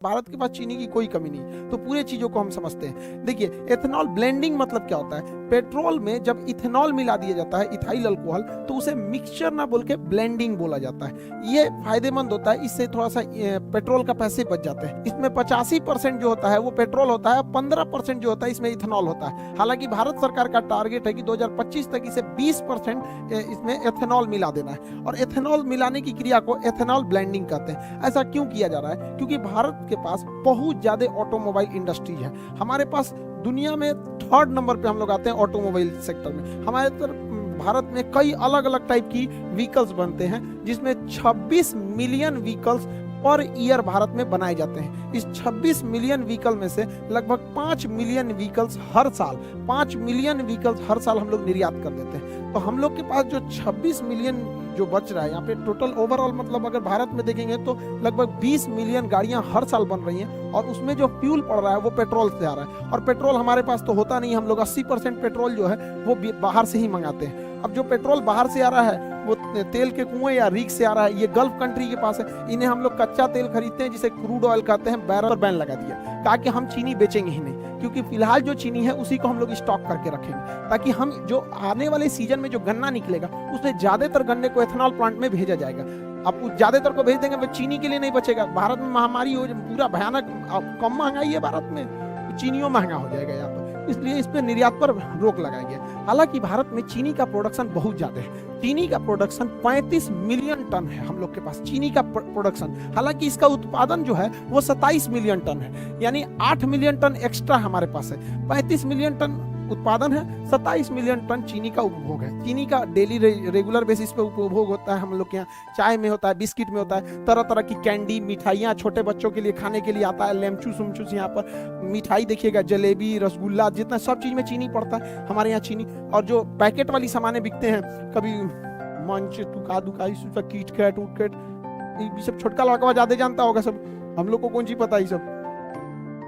भारत के पास चीनी की कोई कमी नहीं, तो पूरे चीजों को हम समझते हैं। देखिए, एथेनॉल ब्लेंडिंग मतलब क्या होता है? पेट्रोल में जब इथेनॉल मिला दिया जाता है, इथाइल अल्कोहल, तो उसे मिक्सचर ना बोल के ब्लेंडिंग बोला जाता है। ये फायदेमंद होता है, इससे थोड़ा सा पेट्रोल का पैसे बच जाते हैं। इसमें 85% जो होता है वो पेट्रोल होता है, 15% जो होता है इसमें इथेनॉल होता है। हालांकि भारत सरकार का टारगेट है कि 2025 तक इसे 20% इसमें एथेनॉल मिला देना है, और एथेनॉल मिलाने की क्रिया को एथेनॉल ब्लेंडिंग कहते हैं। ऐसा क्यों किया जा रहा है? क्योंकि भारत के पास बहुत ज्यादा ऑटोमोबाइल इंडस्ट्री है। हमारे पास दुनिया में 3rd नंबर पे हम लोग आते हैं ऑटोमोबाइल सेक्टर में। हमारे भारत में कई अलग अलग टाइप की व्हीकल्स बनते हैं, जिसमें 26 million vehicles per year Bharat में बनाए जाते हैं। इस 26 मिलियन व्हीकल में से लगभग 5 मिलियन व्हीकल्स हर साल 5 मिलियन व्हीकल्स हर साल हम लोग निर्यात कर देते हैं। तो हम लोग के पास जो 26 मिलियन जो बच रहा है यहाँ पे टोटल ओवरऑल, मतलब अगर भारत में देखेंगे तो लगभग 20 मिलियन गाड़ियां हर साल बन रही हैं, और उसमें जो फ्यूल पड़ रहा है वो पेट्रोल से आ रहा है। और पेट्रोल हमारे पास तो होता नहीं, हम लोग 80% पेट्रोल जो है वो बाहर से ही मंगाते हैं। अब जो पेट्रोल बाहर से आ रहा है वो तेल के कुएं या रीक से आ रहा है, ये गल्फ कंट्री के पास है। इन्हें हम लोग कच्चा तेल खरीदते हैं जिसे क्रूड ऑयल कहते हैं। बैरल पर बैन लगा दिया, कहा कि हम चीनी बेचेंगे ही नहीं, क्योंकि फिलहाल जो चीनी है उसी को हम लोग स्टॉक करके रखेंगे, ताकि हम जो आने वाले सीजन में जो गन्ना निकलेगा उसमें ज्यादातर गन्ने को एथेनॉल प्लांट में भेजा जाएगा। अब ज्यादातर को भेज देंगे, वो चीनी के लिए नहीं बचेगा। भारत में महामारी हो, पूरा भयानक कम महंगाई है भारत में, चीनियों महंगा हो जाएगा यहाँ पर, इसलिए इस पे निर्यात पर रोक लगाई गया। हालांकि भारत में चीनी का प्रोडक्शन बहुत ज्यादा है। चीनी का प्रोडक्शन 35 मिलियन टन है हम लोग के पास चीनी का प्रोडक्शन। हालांकि इसका उत्पादन जो है वो 27 मिलियन टन है, यानी 8 मिलियन टन एक्स्ट्रा हमारे पास है। 35 मिलियन टन उत्पादन है, 27 मिलियन टन चीनी का उपभोग है। चीनी का डेली रेगुलर बेसिस पे उपभोग होता है हम लोग के यहाँ। चाय में होता है, बिस्किट में होता है, तरह तरह की कैंडी, मिठाइयाँ छोटे बच्चों के लिए खाने के लिए आता है, लेमचूस उमचूस। यहाँ पर मिठाई देखिएगा, जलेबी, रसगुल्ला, जितना सब चीज में चीनी पड़ता है हमारे यहाँ चीनी। और जो पैकेट वाली सामानें बिकते हैं, कभी मंच, तुका दुकाई, किट कैट उट कैट, ये सब छोटका लड़का ज्यादा जानता होगा, सब हम लोग को कौन सी पता है सब,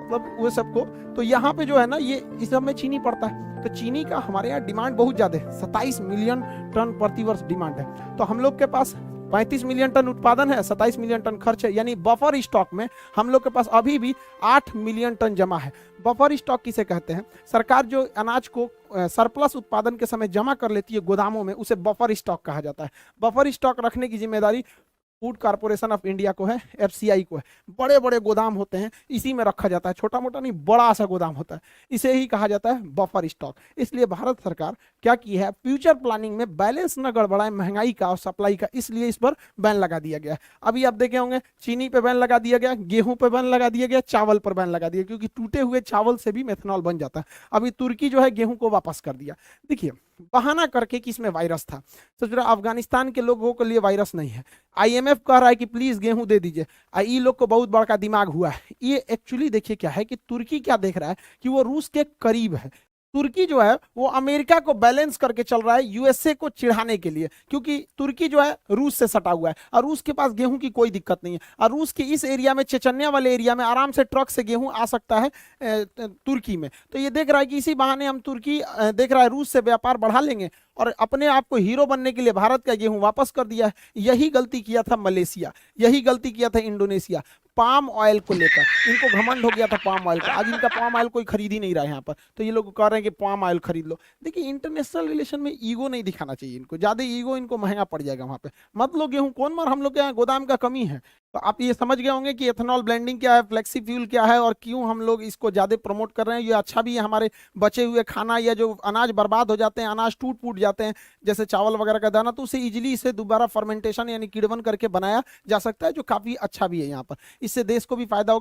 मतलब वो सबको। तो यहाँ पे जो है ना, ये इस सब में चीनी पड़ता है। तो चीनी का हमारे यहाँ डिमांड बहुत ज्यादा है, 27 मिलियन टन प्रति वर्ष डिमांड है। तो हम लोग के पास 35 मिलियन टन उत्पादन है, 27 मिलियन टन खर्च है, यानी बफर स्टॉक में हम लोग के पास अभी भी 8 मिलियन टन जमा है। बफर स्टॉक किसे कहते हैं? सरकार जो अनाज को सरप्लस उत्पादन के समय जमा कर लेती है गोदामों में, उसे बफर स्टॉक कहा जाता है। बफर स्टॉक रखने की जिम्मेदारी फूड कॉर्पोरेशन ऑफ इंडिया को है, एफसीआई को है। बड़े बड़े गोदाम होते हैं, इसी में रखा जाता है, छोटा मोटा नहीं, बड़ा सा गोदाम होता है, इसे ही कहा जाता है बफर स्टॉक। इसलिए भारत सरकार क्या की है, फ्यूचर प्लानिंग में बैलेंस न गड़बड़ाए महंगाई का और सप्लाई का, इसलिए इस पर बैन लगा दिया गया। अभी आप देखे होंगे चीनी पे बैन लगा दिया गया, गेहूं पे बैन लगा दिया गया, चावल पर बैन लगा दिया, क्योंकि टूटे हुए चावल से भी मेथनॉल बन जाता है। अभी तुर्की जो है गेहूं को वापस कर दिया। देखिए, बहाना करके कि इसमें वायरस था। सोच रहा अफगानिस्तान के लोगों के लिए वायरस नहीं है, आईएमएफ कह रहा है कि प्लीज गेहूं दे दीजिए। ई लोग को बहुत बड़ा दिमाग हुआ है। ये एक्चुअली देखिए क्या है कि तुर्की क्या देख रहा है कि वो रूस के करीब है। तुर्की जो है वो अमेरिका को बैलेंस करके चल रहा है, यूएसए को चिढ़ाने के लिए, क्योंकि तुर्की जो है रूस से सटा हुआ है, और रूस के पास गेहूं की कोई दिक्कत नहीं है। और रूस के इस एरिया में, चेचन्या वाले एरिया में आराम से ट्रक से गेहूं आ सकता है तुर्की में। तो ये देख रहा है कि इसी बहाने हम तुर्की देख रहा है रूस से व्यापार बढ़ा लेंगे, और अपने आप को हीरो बनने के लिए भारत का गेहूं वापस कर दिया है। यही गलती किया था मलेशिया, यही गलती किया था इंडोनेशिया, पाम ऑयल को लेकर इनको घमंड हो गया था पाम ऑयल का। आज इनका पाम ऑयल कोई खरीद ही नहीं रहा है यहाँ पर, तो ये लोग कह रहे हैं कि पाम ऑयल खरीद लो। देखिए, इंटरनेशनल रिलेशन में ईगो नहीं दिखाना चाहिए इनको, ज्यादा ईगो इनको महंगा पड़ जाएगा वहां पे। मत लो गेहूं, कौन मार, हम लोग के यहाँ गोदाम का कमी है। तो आप ये समझ गए होंगे कि एथेनॉल ब्लेंडिंग क्या है, फ्लेक्सी फ्यूल क्या है, और क्यों हम लोग इसको ज्यादा प्रमोट कर रहे हैं। ये अच्छा भी है, हमारे बचे हुए खाना या जो अनाज बर्बाद हो जाते हैं, अनाज टूट फूट जाते हैं, जैसे चावल वगैरह का दाना, तो उसे इजीली इसे दोबारा फर्मेंटेशन यानी किण्वन करके बनाया जा सकता है, जो काफी अच्छा भी है यहाँ पर। इससे देश को भी फायदा होगा।